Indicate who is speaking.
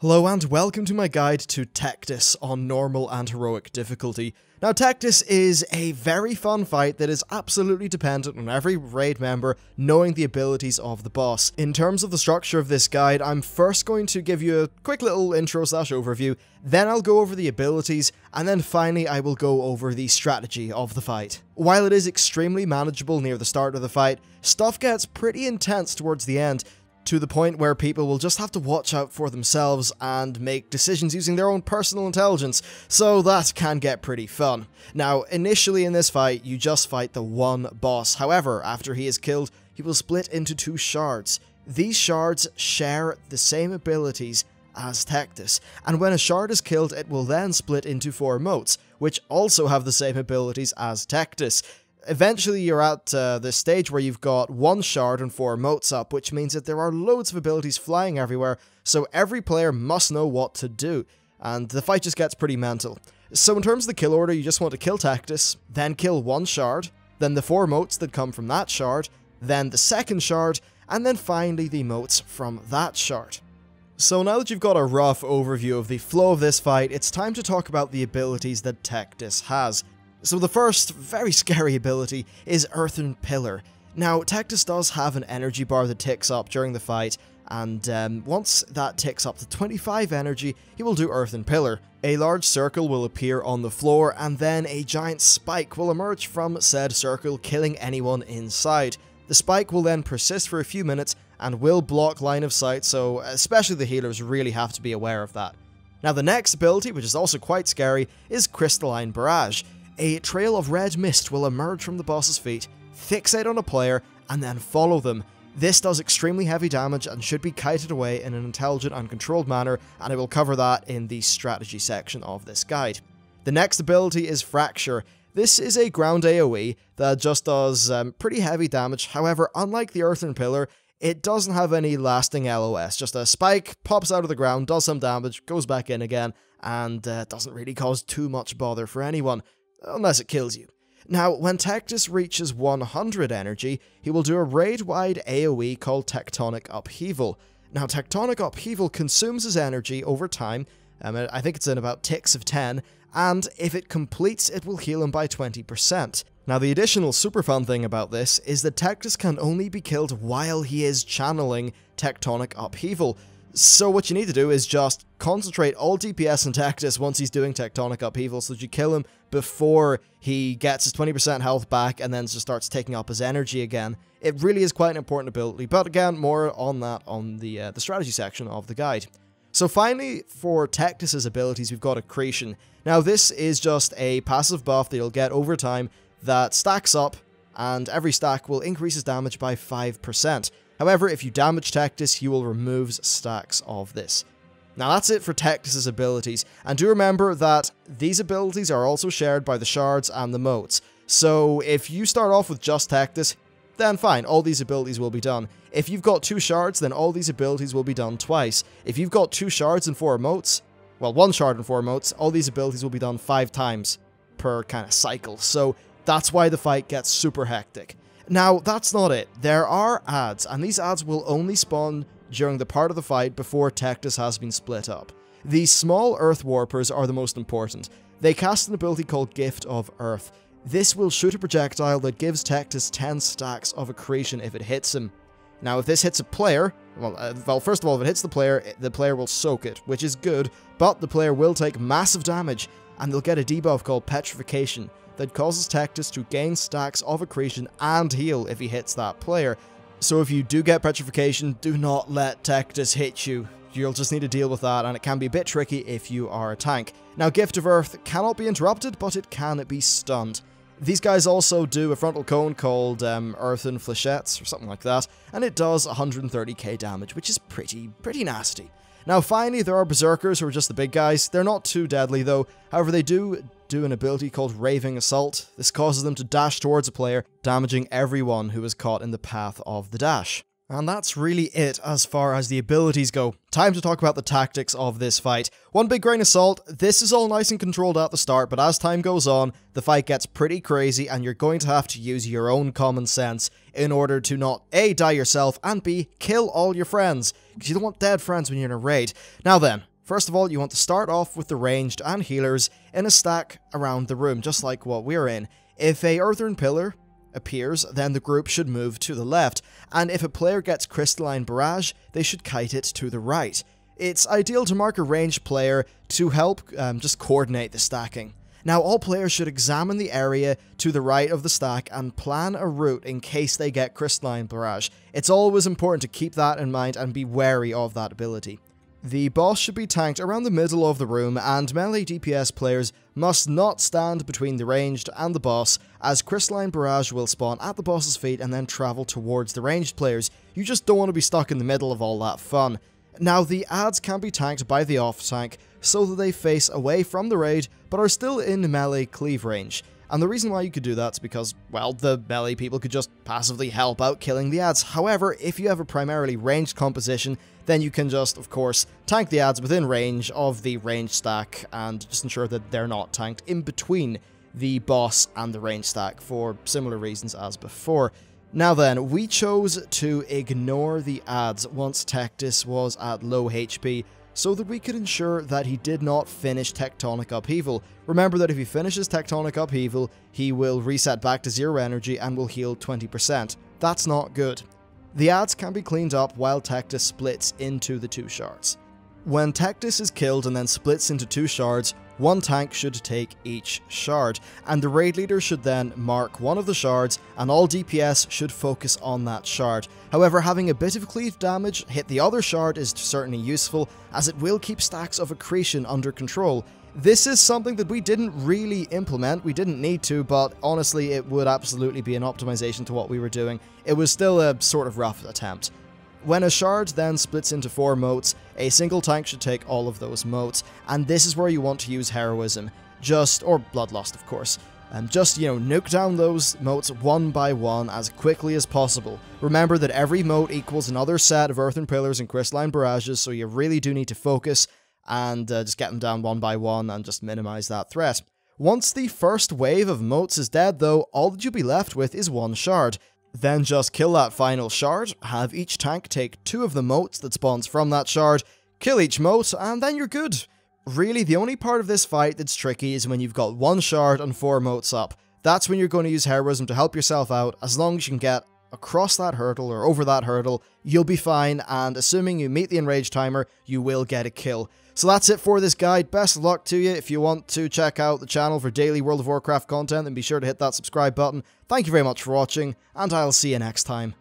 Speaker 1: Hello and welcome to my guide to Tectus on normal and heroic difficulty. Now Tectus is a very fun fight that is absolutely dependent on every raid member knowing the abilities of the boss. In terms of the structure of this guide, I'm first going to give you a quick little intro / overview, then I'll go over the abilities, and then finally I will go over the strategy of the fight. While it is extremely manageable near the start of the fight, stuff gets pretty intense towards the end, to the point where people will just have to watch out for themselves and make decisions using their own personal intelligence, so that can get pretty fun. Now, initially in this fight, you just fight the one boss. However, after he is killed, he will split into 2 shards. These shards share the same abilities as Tectus, and when a shard is killed, it will then split into 4 motes, which also have the same abilities as Tectus. Eventually you're at this stage where you've got 1 shard and 4 motes up, which means that there are loads of abilities flying everywhere, so every player must know what to do, and the fight just gets pretty mental. So in terms of the kill order, you just want to kill Tectus, then kill 1 shard, then the 4 motes that come from that shard, then the second shard, and then finally the motes from that shard. So now that you've got a rough overview of the flow of this fight, it's time to talk about the abilities that Tectus has. So the first, very scary ability is Earthen Pillar. Now, Tectus does have an energy bar that ticks up during the fight, and once that ticks up to 25 energy, he will do Earthen Pillar. A large circle will appear on the floor, and then a giant spike will emerge from said circle, killing anyone inside. The spike will then persist for a few minutes, and will block line of sight, so especially the healers really have to be aware of that. Now the next ability, which is also quite scary, is Crystalline Barrage. A trail of red mist will emerge from the boss's feet, fixate on a player, and then follow them. This does extremely heavy damage and should be kited away in an intelligent and controlled manner, and I will cover that in the strategy section of this guide. The next ability is Fracture. This is a ground AoE that just does pretty heavy damage. However, unlike the Earthen Pillar, it doesn't have any lasting LOS. Just a spike pops out of the ground, does some damage, goes back in again, and doesn't really cause too much bother for anyone. Unless it kills you. Now, when Tectus reaches 100 energy, he will do a raid-wide AoE called Tectonic Upheaval. Now, Tectonic Upheaval consumes his energy over time, I think it's in about ticks of 10, and if it completes, it will heal him by 20%. Now, the additional super fun thing about this is that Tectus can only be killed while he is channeling Tectonic Upheaval. So what you need to do is just concentrate all DPS on Tectus once he's doing Tectonic Upheaval so that you kill him before he gets his 20% health back and then just starts taking up his energy again. It really is quite an important ability, but again, more on that on the strategy section of the guide. So finally, for Tectus's abilities, we've got Accretion. Now this is just a passive buff that you'll get over time that stacks up, and every stack will increase his damage by 5%. However, if you damage Tectus, he will remove stacks of this. Now that's it for Tectus's abilities, and do remember that these abilities are also shared by the shards and the motes. So if you start off with just Tectus, then fine, all these abilities will be done. If you've got 2 shards, then all these abilities will be done twice. If you've got 2 shards and 4 motes, well, 1 shard and 4 motes, all these abilities will be done 5 times per kind of cycle. So that's why the fight gets super hectic. Now, that's not it. There are adds, and these adds will only spawn during the part of the fight before Tectus has been split up. These small Earth Warpers are the most important. They cast an ability called Gift of Earth. This will shoot a projectile that gives Tectus 10 stacks of accretion if it hits him. Now, if this hits a player, well, first of all, if it hits the player will soak it, which is good, but the player will take massive damage, and they'll get a debuff called Petrification that causes Tectus to gain stacks of accretion and heal if he hits that player. So if you do get Petrification, do not let Tectus hit you. You'll just need to deal with that, and it can be a bit tricky if you are a tank. Now, Gift of Earth cannot be interrupted, but it can be stunned. These guys also do a frontal cone called Earthen Flechettes, or something like that, and it does 130k damage, which is pretty nasty. Now finally, there are Berserkers, who are just the big guys. They're not too deadly though, however they do an ability called Raving Assault. This causes them to dash towards a player, damaging everyone who is caught in the path of the dash. And that's really it as far as the abilities go. Time to talk about the tactics of this fight. One big grain of salt, this is all nice and controlled at the start, but as time goes on, the fight gets pretty crazy and you're going to have to use your own common sense in order to not A, die yourself, and B, kill all your friends, because you don't want dead friends when you're in a raid. Now then, First of all, you want to start off with the ranged and healers in a stack around the room, just like what we're in. If a earthen pillar appears, then the group should move to the left, and if a player gets Crystalline Barrage, they should kite it to the right. It's ideal to mark a ranged player to help just coordinate the stacking. Now, all players should examine the area to the right of the stack and plan a route in case they get Crystalline Barrage. It's always important to keep that in mind and be wary of that ability. The boss should be tanked around the middle of the room, and melee DPS players must not stand between the ranged and the boss, as Crystalline Barrage will spawn at the boss's feet and then travel towards the ranged players. You just don't want to be stuck in the middle of all that fun. Now, the adds can be tanked by the off-tank, so that they face away from the raid, but are still in melee cleave range. And the reason why you could do that is because, well, the melee people could just passively help out killing the adds. However, if you have a primarily ranged composition, then you can just, of course, tank the adds within range of the ranged stack, and just ensure that they're not tanked in between the boss and the ranged stack for similar reasons as before. Now then, we chose to ignore the adds once Tectus was at low HP, so that we could ensure that he did not finish Tectonic Upheaval. Remember that if he finishes Tectonic Upheaval, he will reset back to 0 energy and will heal 20%. That's not good. The adds can be cleaned up while Tectus splits into the 2 shards. When Tectus is killed and then splits into 2 shards, one tank should take each shard, and the raid leader should then mark one of the shards, and all DPS should focus on that shard. However, having a bit of cleave damage hit the other shard is certainly useful, as it will keep stacks of accretion under control. This is something that we didn't really implement, we didn't need to, but honestly it would absolutely be an optimization to what we were doing. It was still a sort of rough attempt. When a shard then splits into 4 motes, a single tank should take all of those motes, and this is where you want to use heroism, or bloodlust of course. Just, nuke down those motes one by one as quickly as possible. Remember that every mote equals another set of earthen pillars and crystalline barrages, so you really do need to focus and just get them down one by one and just minimize that threat. Once the first wave of motes is dead though, all that you'll be left with is 1 shard. Then just kill that final shard, have each tank take 2 of the motes that spawns from that shard, kill each mote, and then you're good. Really, the only part of this fight that's tricky is when you've got 1 shard and 4 motes up. That's when you're going to use heroism to help yourself out. As long as you can get across that hurdle or over that hurdle, you'll be fine, and assuming you meet the enrage timer, you will get a kill. So that's it for this guide. Best of luck to you. If you want to check out the channel for daily World of Warcraft content, then be sure to hit that subscribe button. Thank you very much for watching, and I'll see you next time.